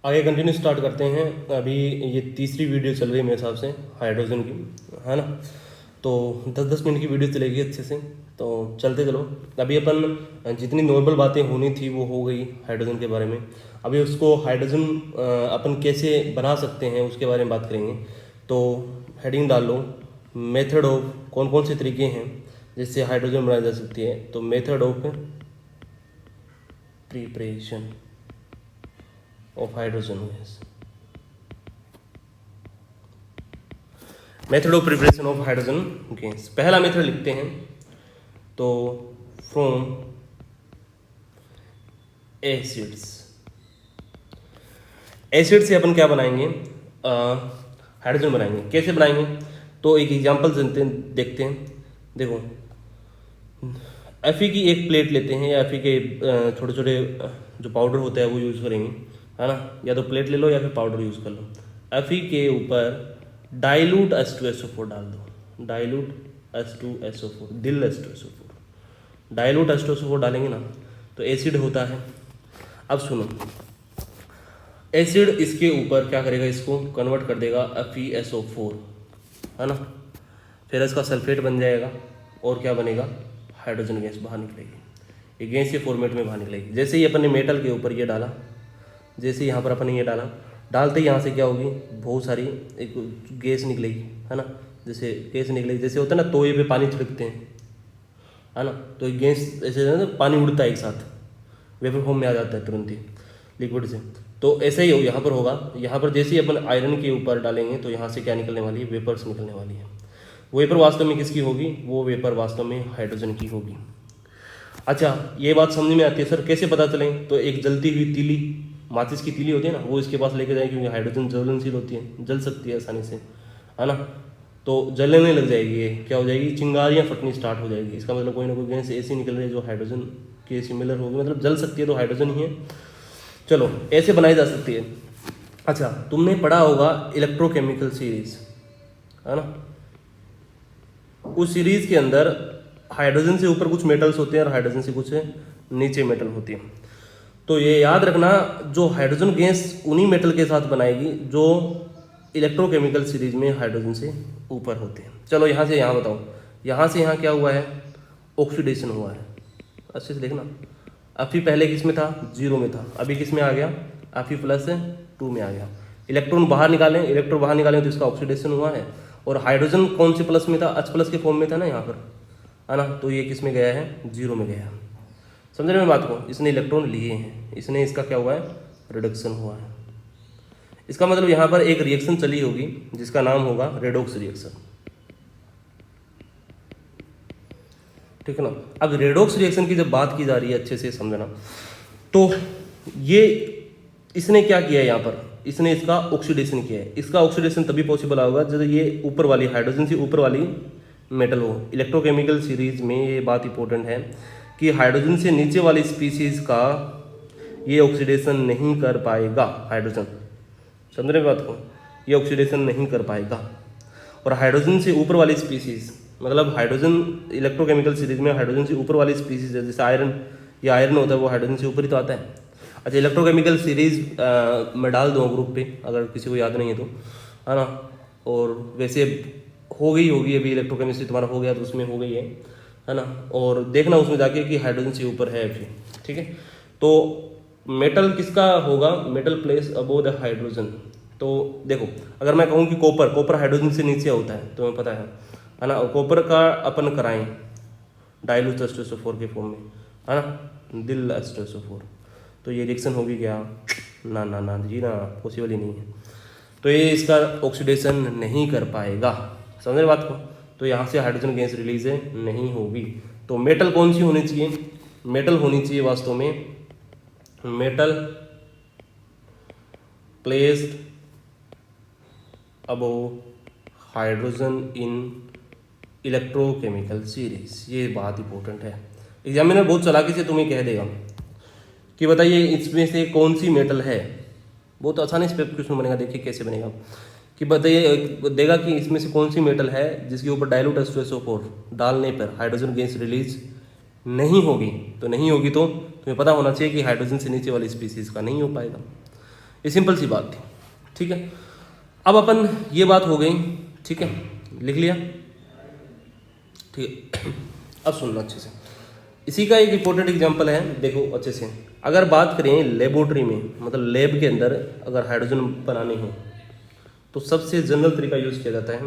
आगे continue start करते हैं। अभी ये तीसरी वीडियो चल रही है मेरे हिसाब से हाइड्रोजन की, है ना। तो 10-10 मिनट की वीडियो चलेगी अच्छे से, तो चलते चलो। अभी अपन जितनी नॉर्मल बातें होनी थी वो हो गई हाइड्रोजन के बारे में। अभी उसको हाइड्रोजन अपन कैसे बना सकते हैं उसके बारे में बात करेंगे। तो हेडिंग डाल लो, मेथड ऑफ, कौन कौन से तरीके हैं जिससे हाइड्रोजन बनाई जा सकती है। तो method of preparation of hydrogen gas, method of preparation of hydrogen gas. पहला मेथड लिखते हैं तो फ्रॉम एसिड्स। एसिड से अपन क्या बनाएंगे, हाइड्रोजन बनाएंगे। कैसे बनाएंगे, तो एक एग्जांपल देखते हैं। देखो, एफी की एक प्लेट लेते हैं, या एफी के छोटे छोटे जो पाउडर होता है वो यूज़ करेंगे, है ना। या तो प्लेट ले लो या फिर पाउडर यूज़ कर लो। एफी के ऊपर डाइल्यूट H2SO4 डाल दो, डाइल्यूट H2SO4, दिल H2SO4, डाइल्यूट H2SO4 डालेंगे ना तो एसिड होता है। अब सुनो, एसिड इसके ऊपर क्या करेगा, इसको कन्वर्ट कर देगा FeSO4, है ना। फिर इसका सल्फेट बन जाएगा और क्या बनेगा, हाइड्रोजन गैस बाहर निकलेगी। ये गैस के फॉर्मेट में बाहर निकलेगी। जैसे ही अपन ने मेटल के ऊपर ये डाला, जैसे यहाँ पर अपन ने ये डाला, डालते ही यहाँ से क्या होगी, बहुत सारी एक गैस निकलेगी, है ना। जैसे गैस निकलेगी, जैसे होता है ना तोये पे पानी छिड़कते हैं, है ना, तो ये गैस ऐसे ना पानी उड़ता है एक साथ, वेपर फॉर्म में आ जाता है तुरंत ही लिक्विड से। तो ऐसे ही यहाँ पर होगा। यहाँ पर जैसे ही अपन आयरन के ऊपर डालेंगे तो यहाँ से क्या निकलने वाली है, वेपर्स निकलने वाली है। वो वेपर वास्तव में किसकी होगी, वो वेपर वास्तव में हाइड्रोजन की होगी। अच्छा, ये बात समझ में आती है सर, कैसे पता चले। तो एक जलती हुई तीली, माचिस की तीली होती है ना, वो इसके पास लेके जाए, क्योंकि हाइड्रोजन ज्वलनशील होती है, जल सकती है आसानी से, है ना। तो जलने लग जाएगी, ये क्या हो जाएगी, चिंगारियाँ फटनी स्टार्ट हो जाएगी। इसका मतलब कोई ना कोई गैस ऐसी निकल रही है जो हाइड्रोजन के सिमिलर होगी, मतलब जल सकती है तो हाइड्रोजन ही है। चलो, ऐसे बनाई जा सकती है। अच्छा, तुमने पढ़ा होगा इलेक्ट्रोकेमिकल सीरीज, है ना। उस सीरीज के अंदर हाइड्रोजन से ऊपर कुछ मेटल्स होते हैं और हाइड्रोजन से कुछ नीचे मेटल होती है। तो ये याद रखना, जो हाइड्रोजन गैस उन्हीं मेटल के साथ बनाएगी जो इलेक्ट्रोकेमिकल सीरीज में हाइड्रोजन से ऊपर होते हैं। चलो यहाँ से यहाँ बताओ, यहाँ से यहाँ क्या हुआ है, ऑक्सीडेशन हुआ है। अच्छे से देखना, Fe पहले किस में था, 0 में था, अभी किस में आ गया, Fe+2 में आ गया। इलेक्ट्रॉन बाहर निकालें तो इसका ऑक्सीडेशन हुआ है। और हाइड्रोजन कौन से प्लस में था, H+ के फॉर्म में था ना यहाँ पर, है ना। तो ये किस में गया है, 0 में गया। समझ रहे हैं बात को, इसने इलेक्ट्रॉन लिए हैं, इसने इसका क्या हुआ है, रिडक्शन हुआ है। इसका मतलब यहाँ पर एक रिएक्शन चली होगी जिसका नाम होगा रेडॉक्स रिएक्शन, ठीक है ना। अब रेडॉक्स रिएक्शन की जब बात की जा रही है, अच्छे से समझना, तो ये इसने क्या किया है, यहाँ पर इसने इसका ऑक्सीडेशन किया है। इसका ऑक्सीडेशन तभी पॉसिबल होगा जब ये ऊपर वाली हाइड्रोजन से ऊपर वाली मेटल हो। इलेक्ट्रोकेमिकल सीरीज में ये बात इंपॉर्टेंट है कि हाइड्रोजन से नीचे वाली स्पीसीज का ये ऑक्सीडेशन नहीं कर पाएगा, हाइड्रोजन, समझ रहे बात को, ये ऑक्सीडेशन नहीं कर पाएगा। और हाइड्रोजन से ऊपर वाली स्पीसीज, मतलब हाइड्रोजन इलेक्ट्रोकेमिकल सीरीज में हाइड्रोजन से ऊपर वाली स्पीसीज है, जैसे आयरन, ये आयरन होता है वो हाइड्रोजन से ऊपर ही तो आता है। अच्छा, इलेक्ट्रोकेमिकल सीरीज मैं डाल दूँ ग्रुप पे, अगर किसी को याद नहीं है तो, है ना। और वैसे हो गई होगी, अभी इलेक्ट्रोकेमिस्ट्री तुम्हारा हो गया तो उसमें हो गई है ना। और देखना उसमें जाके कि हाइड्रोजन से ऊपर है अभी, ठीक है। तो मेटल किसका होगा, metal place above the hydrogen. तो देखो, अगर मैं कहूँ कि कॉपर हाइड्रोजन से नीचे होता है, तुम्हें पता है ना। कॉपर का अपन कराएं डाइल्यूट H2SO4 के फॉर्म में, है ना, दिल H2SO4, तो ये रिएक्शन होगी क्या, ना ना ना जी ना, पॉसिबल ही नहीं है। तो ये इसका ऑक्सीडेशन नहीं कर पाएगा, समझ रहे बात को। तो यहाँ से हाइड्रोजन गैस रिलीज नहीं होगी। तो मेटल कौन सी होनी चाहिए, मेटल होनी चाहिए वास्तव में metal placed above hydrogen in electrochemical series. ये बात इंपॉर्टेंट है, एग्जामिनर बहुत चालाकी से तुम्हें कह देगा कि बताइए इसमें से कौन सी मेटल है। बहुत आसानी से क्वेश्चन बनेगा, देखिए कैसे बनेगा, कि बताइए, देगा कि इसमें से कौन सी मेटल है जिसके ऊपर डाइल्यूट H2SO4 डालने पर हाइड्रोजन गैस रिलीज नहीं होगी। तो नहीं होगी तो तुम्हें पता होना चाहिए कि हाइड्रोजन से नीचे वाली स्पीसीज का नहीं हो पाएगा। ये सिंपल सी बात थी, ठीक है। अब अपन ये बात हो गई, ठीक है, लिख लिया, ठीक है। अब सुनना अच्छे से, इसी का एक इंपॉर्टेंट एग्जांपल है, देखो अच्छे से। अगर बात करें लेबोरेटरी में, मतलब लैब के अंदर अगर हाइड्रोजन बनाने हो तो सबसे जनरल तरीका यूज़ किया जाता है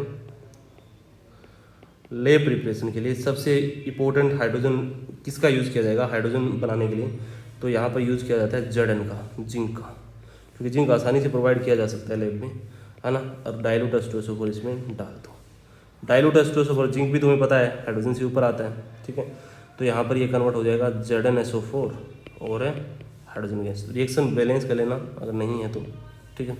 लैब प्रिपरेशन के लिए। सबसे इम्पोर्टेंट हाइड्रोजन किसका यूज़ किया जाएगा हाइड्रोजन बनाने के लिए, तो यहाँ पर यूज़ किया जाता है Zn का, जिंक का, क्योंकि जिंक आसानी से प्रोवाइड किया जा सकता है लैब में, है ना। अब डाइल्यूट H2SO4 इसमें डाल दो। डाइल्यूट H2SO4 जिंक भी तुम्हें पता है हाइड्रोजन से ऊपर आता है, ठीक है। तो यहाँ पर ये कन्वर्ट हो जाएगा ZnSO4 और हाइड्रोजन गैस। रिएक्शन बैलेंस कर लेना अगर नहीं है तो, ठीक है।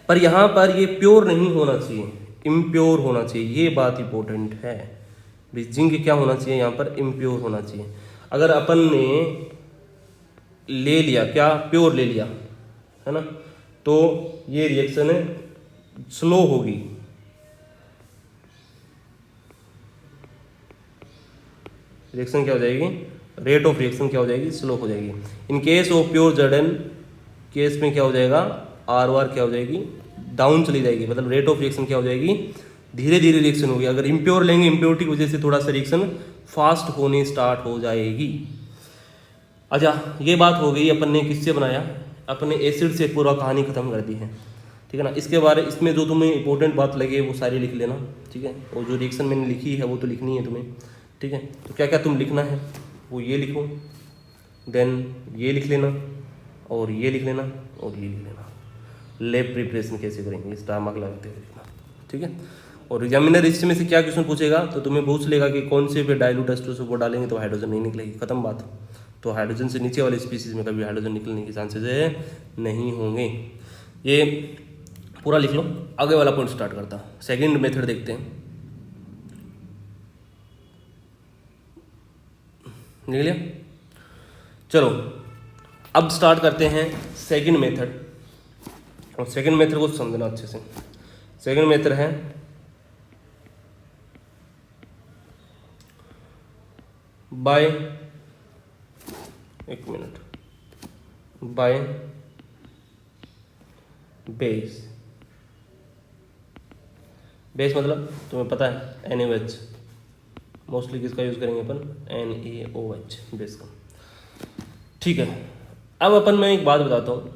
पर यहाँ पर ये प्योर नहीं होना चाहिए, इम्प्योर होना चाहिए, ये बात इंपॉर्टेंट है। जिंक क्या होना चाहिए यहाँ पर, इम्प्योर होना चाहिए। अगर अपन ने ले लिया क्या, प्योर ले लिया, है ना, तो ये रिएक्शन स्लो होगी, रिएक्शन क्या हो जाएगी, रेट ऑफ रिएक्शन क्या हो जाएगी, स्लो हो जाएगी। In case of pure Zn case में क्या हो जाएगा, आर क्या हो जाएगी, डाउन चली जाएगी, मतलब रेट ऑफ रिएक्शन क्या हो जाएगी, धीरे धीरे रिएक्शन होगी। अगर इम्प्योर लेंगे, इम्प्योरिटी की वजह से थोड़ा सा रिएक्शन फास्ट होने स्टार्ट हो जाएगी। अच्छा, ये बात हो गई अपन ने किससे बनाया, अपने एसिड से पूरा कहानी खत्म कर दी है, ठीक है ना। इसके बारे इसमें जो तुम्हें इंपॉर्टेंट बात लगे वो सारी लिख लेना, ठीक है। और जो रिएक्शन मैंने लिखी है वो तो लिखनी है तुम्हें, ठीक है। तो क्या क्या तुम लिखना है वो ये लिखो, देन ये लिख लेना, और ये लिख लेना, और ये लिख लेना। लैब प्रिपरेशन कैसे करेंगे स्टार मार्क लगाते हुए लिखना, ठीक है। और एग्जामिनर इसमें से क्या क्वेश्चन पूछेगा तो तुम्हें पूछ लेगा कि कौन से पे डाइल्यूट H2SO4 डालेंगे तो हाइड्रोजन नहीं निकलेगी, खत्म बात। तो हाइड्रोजन से नीचे वाले स्पीसीज में कभी हाइड्रोजन निकलने के चांसेस नहीं होंगे। ये पूरा लिख लो। आगे वाला पॉइंट स्टार्ट करता, सेकंड मेथड देखते हैं। लिख लिया, चलो अब स्टार्ट करते हैं सेकंड मेथड। और सेकंड मेथड को समझना अच्छे से। सेकंड मेथड है बाय, एक मिनट, बाय बेस। बेस मतलब तुम्हें पता है NaOH, मोस्टली किसका यूज़ करेंगे अपन, NaOH बेस का, ठीक है। अब अपन मैं एक बात बताता हूँ,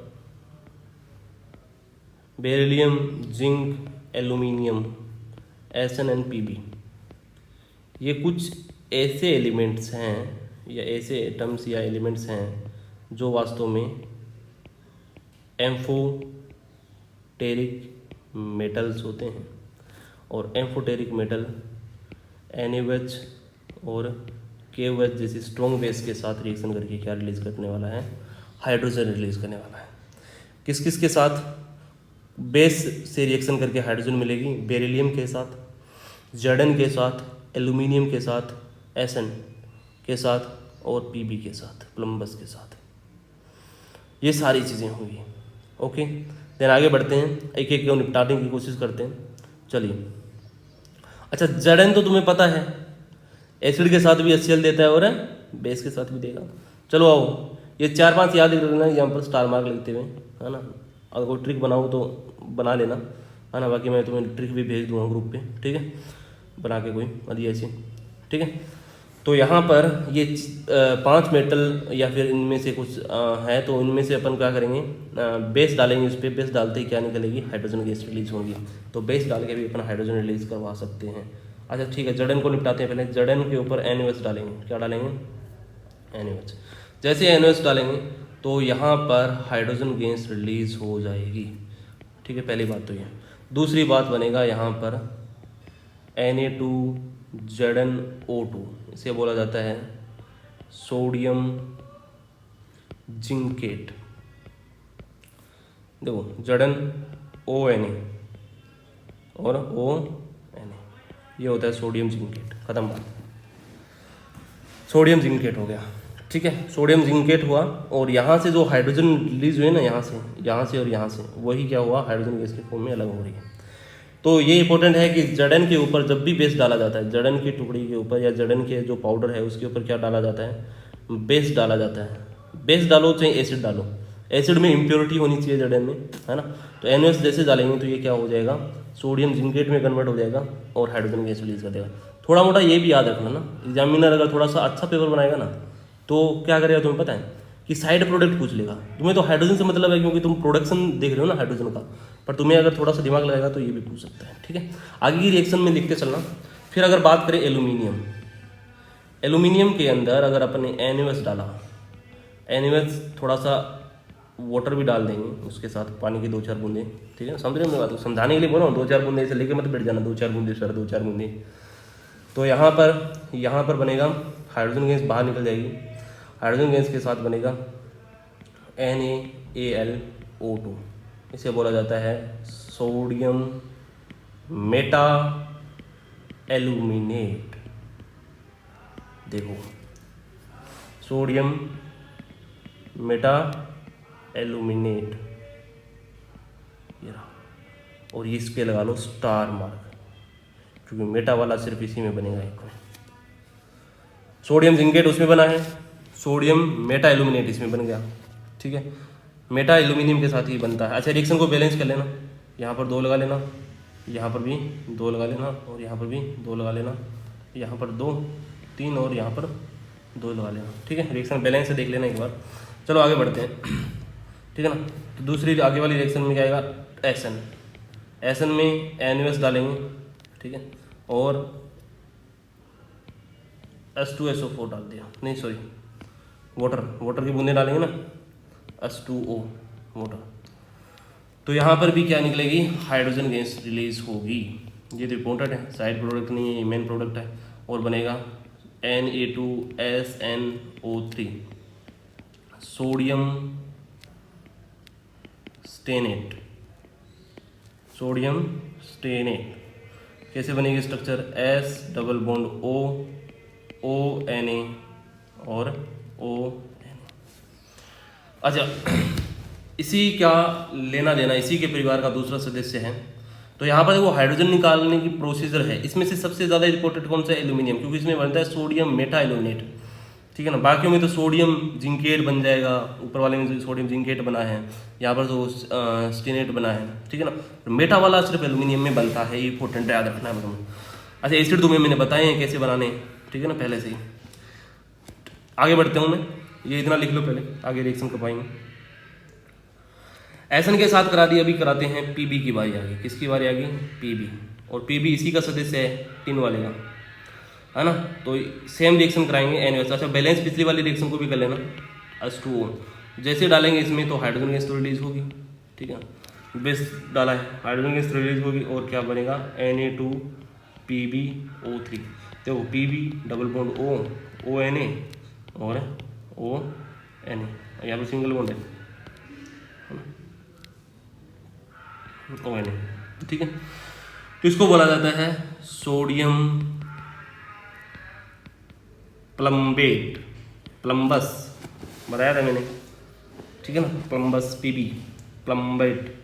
beryllium, zinc, aluminium, Sn and Pb, ये कुछ ऐसे एलिमेंट्स हैं या ऐसे एटम्स या एलिमेंट्स हैं जो वास्तव में एम्फोटेरिक मेटल्स होते हैं। और एम्फोटेरिक मेटल NaOH और KOH जैसी स्ट्रॉन्ग बेस के साथ रिएक्शन करके क्या रिलीज करने वाला है, हाइड्रोजन रिलीज करने वाला है। किस किस के साथ बेस से रिएक्शन करके हाइड्रोजन मिलेगी, बेरिलियम के साथ, Zn के साथ, एल्यूमिनियम के साथ, Sn के साथ और Pb के साथ, प्लम्बस के साथ। ये सारी चीज़ें होंगी, ओके। देन आगे बढ़ते हैं, एक एक को निपटाने की कोशिश करते हैं, चलिए। अच्छा, Zn तो तुम्हें पता है एसिड के साथ भी HCl देता है और बेस के साथ भी देगा। चलो आओ, ये 4-5 याद रखना यहाँ पर स्टार मार्क लिखते हुए, है ना। अगर कोई ट्रिक बनाओ तो बना लेना, है ना। बाकी मैं तुम्हें ट्रिक भी भेज दूँगा ग्रुप पे, ठीक है, बना के कोई अधिक ऐसी, ठीक है। तो यहाँ पर ये 5 मेटल या फिर इनमें से कुछ है, तो इनमें से अपन क्या करेंगे, बेस डालेंगे। उस पर बेस डालते ही क्या निकलेगी, हाइड्रोजन गैस रिलीज होगी। तो बेस डाल के भी अपन हाइड्रोजन रिलीज करवा सकते हैं। अच्छा ठीक है, Zn को निपटाते हैं पहले। Zn के ऊपर NaOH डालेंगे, क्या डालेंगे, NaOH। जैसे NaOH डालेंगे तो यहाँ पर हाइड्रोजन गैस रिलीज हो जाएगी, ठीक है, पहली बात तो ये। दूसरी बात बनेगा यहाँ पर Na2ZnO2, इसे बोला जाता है सोडियम जिंकेट। देखो ZnONa और ONa, ये होता है सोडियम जिंकेट, खत्म बात। सोडियम जिंकेट हो गया, ठीक है। सोडियम जिंकेट हुआ और यहाँ से जो हाइड्रोजन रिलीज हुए ना, यहाँ से और यहाँ से, वही क्या हुआ, हाइड्रोजन गैस के फॉर्म में अलग हो रही है। तो ये इंपॉर्टेंट है कि Zn के ऊपर जब भी बेस डाला जाता है, Zn की टुकड़ी के ऊपर या Zn के जो पाउडर है उसके ऊपर क्या डाला जाता है, बेस डाला जाता है। बेस डालो चाहे एसिड डालो, एसिड में इम्प्योरिटी होनी चाहिए जड़ें में, है ना। तो NaOH जैसे डालेंगे तो ये क्या हो जाएगा, सोडियम जिंकेट में कन्वर्ट हो जाएगा और हाइड्रोजन गैस रिलीज कर देगा। थोड़ा मोटा ये भी याद रखना ना, एग्जामिनर अगर थोड़ा सा अच्छा पेपर बनाएगा ना तो क्या करेगा तुम्हें पता है कि साइड प्रोडक्ट पूछ लेगा। तुम्हें तो हाइड्रोजन से मतलब है क्योंकि तुम प्रोडक्शन देख रहे हो ना हाइड्रोजन का, पर तुम्हें अगर थोड़ा सा दिमाग लगाएगा तो ये भी पूछ सकता है, ठीक है। आगे की रिएक्शन में लिखते चलना। फिर अगर बात करें एल्यूमिनियम, एल्यूमिनियम के अंदर अगर अपने NaOH डाला, NaOH थोड़ा सा वाटर भी डाल देंगे उसके साथ, पानी की 2-4 बूंदे, ठीक है। समझ रहे हो बात, समझाने के लिए बोला हूँ, 2-4 बूंदे ऐसे लेके मत बैठ जाना, 2-4 बूंदे सर 2-4 बूंदे। तो यहाँ पर बनेगा हाइड्रोजन गैस बाहर निकल जाएगी, हाइड्रोजन गैस के साथ बनेगा NaAlO2, इसे बोला जाता है सोडियम मेटा एल्यूमिनेट। देखो सोडियम मेटा एल्यूमिनेट, ये रहा, और ये इस पे लगा लो स्टार मार्क, क्योंकि मेटा वाला सिर्फ इसी में बनेगा एक में। सोडियम जिंकेट उसमें बना है, सोडियम मेटा एल्यूमिनेट इसमें बन गया, ठीक है। मेटा एल्यूमिनियम के साथ ही बनता है। अच्छा, रिएक्शन को बैलेंस कर लेना, यहाँ पर 2 लगा लेना, यहाँ पर भी 2 लगा लेना, और यहाँ पर भी 2 लगा लेना, यहाँ पर 2 3 और यहाँ पर 2 लगा लेना, ठीक है। रिएक्शन बैलेंस से देख लेना एक बार। चलो आगे बढ़ते हैं, ठीक है ना। तो दूसरी आगे वाली रिएक्शन में क्या आएगा, एसन में NaOH डालेंगे, ठीक है, और H2SO4 डाल दिया, नहीं सॉरी वाटर की बूंदें डालेंगे ना, H2O वाटर। तो यहाँ पर भी क्या निकलेगी, हाइड्रोजन गैस रिलीज होगी। ये तो इंपॉर्टेंट है, साइड प्रोडक्ट नहीं है, मेन प्रोडक्ट है, और बनेगा Na2SNO3 sodium stannate. Sodium stannate कैसे बनेगी structure, S double bond ONA और ONA। अच्छा, इसी का लेना देना, इसी के परिवार का दूसरा सदस्य है। तो यहाँ पर वो हाइड्रोजन निकालने की प्रोसीजर है, इसमें से सबसे ज़्यादा इंपॉर्टेंट कौन सा है, एल्यूमिनियम, क्योंकि इसमें बनता है सोडियम मेटा एल्यूमिनेट, ठीक है ना। बाकियों में तो सोडियम जिंकेट बन जाएगा, ऊपर वाले में सोडियम जिंकेट बना है, यहाँ पर तो स्टेनेट बना है, ठीक है ना। मेटा वाला सिर्फ एल्यूमिनियम में बनता है, ये इंपॉर्टेंट याद रखना है तुम्हें। अच्छा, एसिड तुम्हें मैंने बताए हैं कैसे बनाने, ठीक है ना, पहले से ही। आगे बढ़ते हूँ मैं, ये इतना लिख लो पहले, आगे रिएक्शन कर पाएंगे। एसन के साथ करा दिया, अभी कराते हैं Pb की बारी आ गई। किसकी बारी आ गई, Pb, और Pb इसी का सदस्य है, टिन वाले का, है ना। तो सेम रिएक्शन कराएंगे NaOH। अच्छा, बैलेंस पिछली वाली रिएक्शन को भी कर लेना, H2O जैसे डालेंगे इसमें तो हाइड्रोजन गैस तो रिलीज होगी, ठीक है। बेस डाला है, हाइड्रोजन गैस तो रिलीज होगी, और क्या बनेगा Na2PbO3। देखो Pb डबल बॉन्ड ONA और ONA, यहाँ पर सिंगल बॉन्ड है ONA, ठीक है। तो इसको बोला जाता है सोडियम प्लम्बेट, प्लम्बस बताया था मैंने, ठीक है ना, प्लम्बस Pb प्लम्बेट।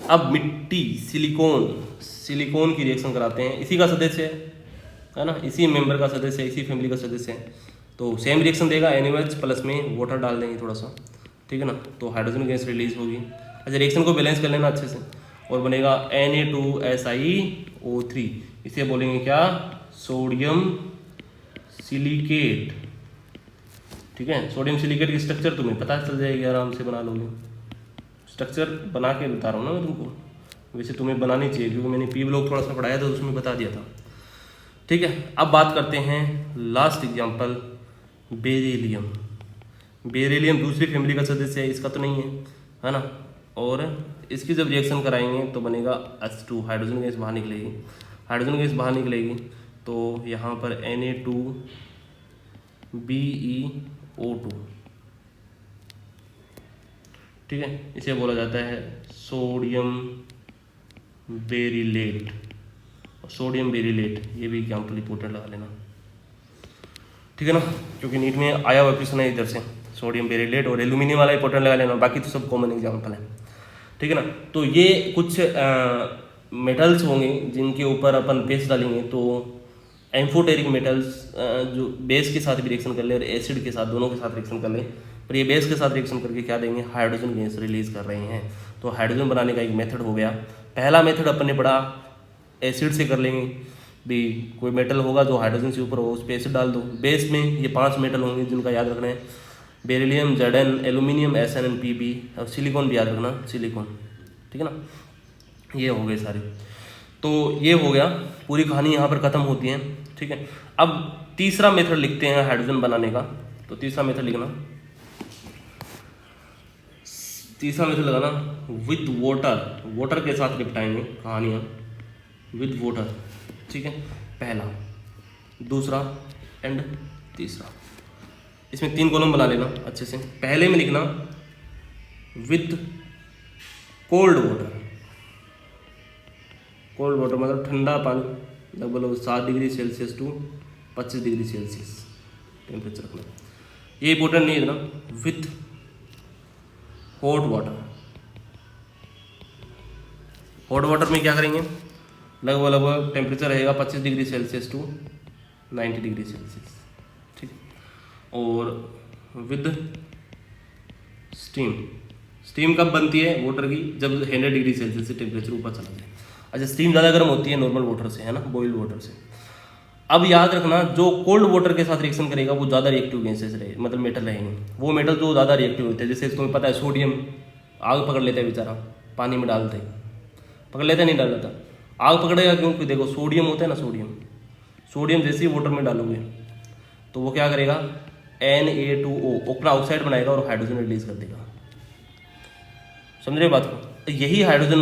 अब मिट्टी सिलिकॉन की रिएक्शन कराते हैं, इसी का सदस्य है ना, इसी मेंबर का सदस्य है, इसी फैमिली का सदस्य है। तो सेम रिएक्शन देगा, NaOH प्लस में वाटर डाल देंगे थोड़ा सा, ठीक है ना, तो हाइड्रोजन गैस रिलीज होगी। अच्छा, रिएक्शन को बैलेंस कर लेना अच्छे से, और बनेगा Na2SiO3, इसे बोलेंगे क्या, सोडियम सिलिकेट, ठीक है। सोडियम सिलिकेट की स्ट्रक्चर तुम्हें पता चल जाएगी, आराम से बना लोगे। स्ट्रक्चर बना के बता रहा हूँ ना मैं तुमको, वैसे तुम्हें बनानी चाहिए क्योंकि मैंने P ब्लॉक थोड़ा सा पढ़ाया था, उसमें बता दिया था, ठीक है। अब बात करते हैं लास्ट एग्जाम्पल, बेरिलियम। बेरिलियम दूसरी फैमिली का सदस्य है, इसका तो नहीं है ना। और इसकी जब रिएक्शन कराएंगे तो बनेगा H2, हाइड्रोजन गैस बाहर निकलेगी, हाइड्रोजन गैस बाहर निकलेगी तो यहाँ पर Na2BeO2, ठीक है, इसे बोला जाता है सोडियम बेरिलेट। सोडियम बेरिलेट, ये भी एग्जाम्पल इंपोर्टेंट लगा लेना, ठीक है ना, क्योंकि नीट में आया हुआ क्वेश्चन है इधर से, सोडियम बेरिलेट और एल्यूमिनियम वाला इंपोर्टेंट लगा लेना, बाकी तो सब कॉमन एग्जाम्पल है, ठीक है ना। तो ये कुछ मेटल्स होंगे जिनके ऊपर अपन बेस डालेंगे, तो एम्फोटेरिक मेटल्स जो बेस के साथ भी रिएक्शन कर ले और एसिड के साथ, दोनों के साथ रिएक्शन कर ले, पर ये बेस के साथ रिएक्शन करके क्या देंगे, हाइड्रोजन गैस रिलीज कर रहे हैं। तो हाइड्रोजन बनाने का एक मेथड हो गया। पहला मेथड अपन ने पढ़ा एसिड से कर लेंगे भी, कोई मेटल होगा जो हाइड्रोजन से ऊपर हो उस पर एसिड डाल दो। बेस में ये 5 मेटल होंगे जिनका याद रखना है, beryllium, Zn, aluminium, Sn and Pb, और सिलिकॉन भी याद रखना, सिलिकॉन, ठीक है ना। ये हो गए सारे। तो ये हो गया, पूरी कहानी यहाँ पर ख़त्म होती है, ठीक है। अब तीसरा मेथड लिखते हैं हाइड्रोजन बनाने का। तो तीसरा मेथड लिखना, तीसरा मेथड लगाना विथ वाटर, वाटर के साथ निपटाएंगे कहानियाँ विथ वाटर, ठीक है। पहला, दूसरा एंड तीसरा, इसमें 3 कॉलम बना लेना अच्छे से। पहले में लिखना with cold water, cold water मतलब ठंडा पानी, लगभग 7 degree Celsius to 25 degree Celsius temperature रखना। ये इंपॉर्टेंट नहीं है ना। With hot water, hot water में क्या करेंगे, लगभग टेम्परेचर रहेगा 25 degree Celsius to 90 degree Celsius, ठीक। और विद स्टीम, स्टीम कब बनती है वाटर की, जब 100 डिग्री सेल्सियस से टेम्परेचर ऊपर चला जाए। अच्छा, स्टीम ज़्यादा गर्म होती है नॉर्मल वाटर से, है ना, बॉइल्ड वाटर से। अब याद रखना, जो कोल्ड वाटर के साथ रिएक्शन करेगा वो ज़्यादा रिएक्टिव गैसेस रहे, मतलब मेटल रहेंगे। वो मेटल जो ज़्यादा रिएक्टिव होते हैं, जैसे तुम्हें पता है सोडियम आग पकड़ लेता है बेचारा, पानी में डालते पकड़ लेता है, नहीं डाल लेता, आग पकड़ेगा क्योंकि देखो सोडियम होता है ना, सोडियम जैसे ही वाटर में डालोगे तो वो क्या करेगा, Na2O अपना ऑक्साइड बनाएगा और हाइड्रोजन रिलीज कर देगा। समझ रहे बात को। यही हाइड्रोजन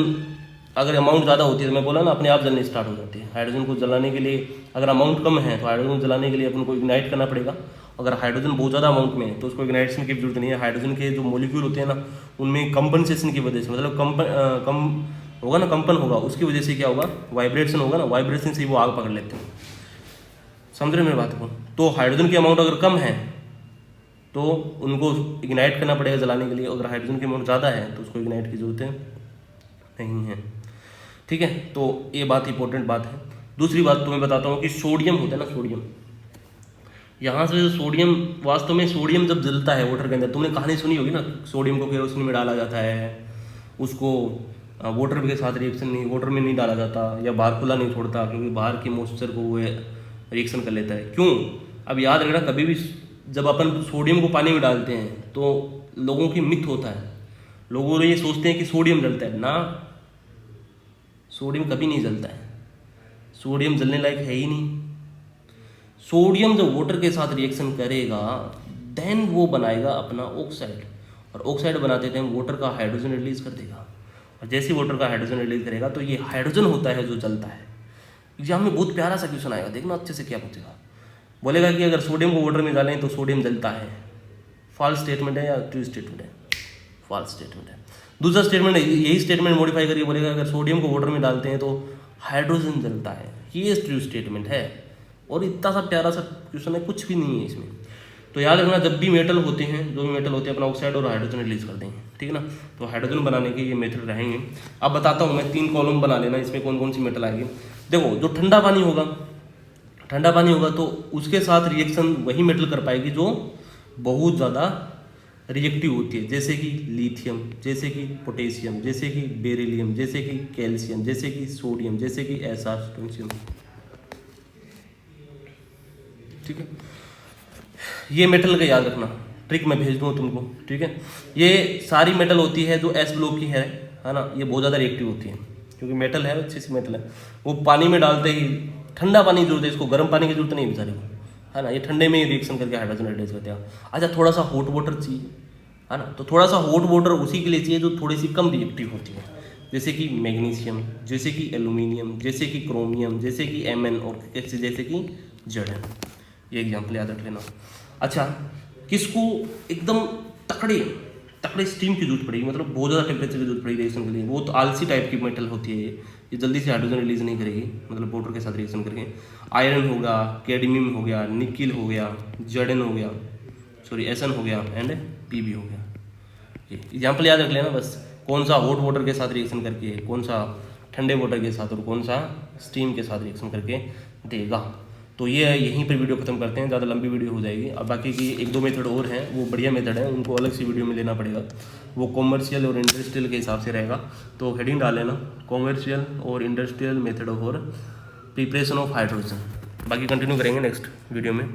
अगर अमाउंट ज़्यादा होती है तो मैं बोला ना अपने आप जलने स्टार्ट हो जाती है। हाइड्रोजन को जलाने के लिए अगर अमाउंट कम है तो हाइड्रोजन जलाने के लिए अपन को इग्नाइट करना पड़ेगा। अगर हाइड्रोजन बहुत ज़्यादा अमाउंट में है तो उसको इग्नाइटेशन की जरूरत नहीं है। हाइड्रोजन के जो मॉलिक्यूल होते हैं ना उनमें कंपनसेशन की वजह से, मतलब कम होगा ना, कंपन होगा, उसकी वजह से क्या होगा, वाइब्रेशन होगा ना, वाइब्रेशन से वो आग पकड़ लेते हैं। समझ रहे मेरी बात को। तो हाइड्रोजन की अमाउंट अगर कम है तो उनको इग्नाइट करना पड़ेगा जलाने के लिए। अगर हाइड्रोजन की अमाउंट ज़्यादा है तो उसको इग्नाइट की जरूरत नहीं है, ठीक है। तो ये बात इंपॉर्टेंट बात है। दूसरी बात तुम्हें बताता हूँ कि सोडियम होता है ना, सोडियम, यहाँ से जो सोडियम, वास्तव में सोडियम जब जलता है वाटर के अंदर, तुमने कहानी सुनी होगी ना, सोडियम को केरोसिन में डाला जाता है, उसको वाटर के साथ रिएक्शन नहीं, वाटर में नहीं डाला जाता या बाहर खुला नहीं छोड़ता क्योंकि बाहर के मॉइस्चर को वो रिएक्शन कर लेता है। क्यों? अब याद रखना, कभी भी जब अपन सोडियम को पानी में डालते हैं तो लोगों की मिथ होता है, लोगों ये सोचते हैं कि सोडियम जलता है ना, सोडियम कभी नहीं जलता है, सोडियम जलने लायक है ही नहीं। सोडियम जब वाटर के साथ रिएक्शन करेगा देन वो बनाएगा अपना ऑक्साइड, और ऑक्साइड बनाते टाइम वाटर का हाइड्रोजन रिलीज कर देगा, और जैसे वाटर का हाइड्रोजन रिलीज करेगा तो ये हाइड्रोजन होता है जो जलता है। एग्जाम में बहुत प्यारा सा क्वेश्चन आएगा, देखना अच्छे से क्या पूछेगा। बोलेगा कि अगर सोडियम को वाटर में डालें तो सोडियम जलता है। फॉल्स स्टेटमेंट है या ट्रू स्टेटमेंट है? फॉल्स स्टेटमेंट है। दूसरा स्टेटमेंट है, यही स्टेटमेंट मॉडिफाई करके बोलेगा अगर सोडियम को वाटर में डालते हैं तो हाइड्रोजन जलता है। ये ट्रू स्टेटमेंट है, और इतना सा प्यारा सा क्वेश्चन है, कुछ भी नहीं है इसमें। तो याद रखना, जब भी मेटल होते हैं, जो भी मेटल होते हैं, अपना ऑक्साइड और हाइड्रोजन रिलीज कर देंगे, ठीक है ना। तो हाइड्रोजन बनाने के ये मेथड रहेंगे। अब बताता हूँ मैं, 3 कॉलम बना लेना, इसमें कौन कौन सी मेटल आएगी। देखो, जो ठंडा पानी होगा, ठंडा पानी होगा तो उसके साथ रिएक्शन वही मेटल कर पाएगी जो बहुत ज़्यादा रिएक्टिव होती है, जैसे कि लिथियम, जैसे कि पोटेशियम, जैसे कि बेरिलियम, जैसे कि कैल्शियम, जैसे कि सोडियम, जैसे कि Sr पोटेशियम, ठीक है। ये मेटल का याद रखना, ट्रिक मैं भेज दूँ तुमको, ठीक है। ये सारी मेटल होती है जो S ब्लॉक की है ना, ये बहुत ज़्यादा रिएक्टिव होती है क्योंकि मेटल है, अच्छी सी मेटल है। वो पानी में डालते ही, ठंडा पानी की जरूरत है इसको, गर्म पानी की जरूरत नहीं है बेचारे को, है ना। ये ठंडे में ही रिएक्शन करके हाइड्रोजन रिलीज करते हैं। अच्छा, थोड़ा सा हॉट वाटर चाहिए, है ना, तो थोड़ा सा हॉट वाटर उसी के लिए चाहिए जो थोड़ी सी कम रिएक्टिव होती है, जैसे कि मैग्नीशियम, जैसे कि एल्यूमिनियम, जैसे कि क्रोमियम, जैसे कि Mn, और जैसे कि Zn। ये एग्जाम्पल याद रख लेना। अच्छा, किसको एकदम तकड़े स्टीम की जरूरत पड़ेगी, मतलब बहुत ज़्यादा टेम्परेचर की जरूरत पड़ेगी रिएक्शन के लिए, बहुत आलसी टाइप की मेटल होती है ये जल्दी से हाइड्रोजन रिलीज नहीं करेगी, मतलब वाटर के साथ रिएक्शन करके। आयरन होगा, कैडमियम हो गया, निकिल हो गया, Zn हो गया, सॉरी Sn हो गया, एंड Pb हो गया। ये एग्जाम्पल याद रख लेना बस, कौन सा हॉट वाटर के साथ रिएक्शन करके, कौन सा ठंडे वाटर के साथ, और कौन सा स्टीम के साथ रिएक्शन करके देगा। तो ये यहीं पर वीडियो खत्म करते हैं, ज़्यादा लंबी वीडियो हो जाएगी। अब बाकी की 1-2 मेथड और हैं, वो बढ़िया मेथड है, उनको अलग सी वीडियो में लेना पड़ेगा, वो कॉमर्शियल और इंडस्ट्रियल के हिसाब से रहेगा। तो हेडिंग डाल लेना, कॉमर्शियल और इंडस्ट्रियल मेथड और प्रिपरेशन ऑफ हाइड्रोजन। बाकी कंटिन्यू करेंगे नेक्स्ट वीडियो में।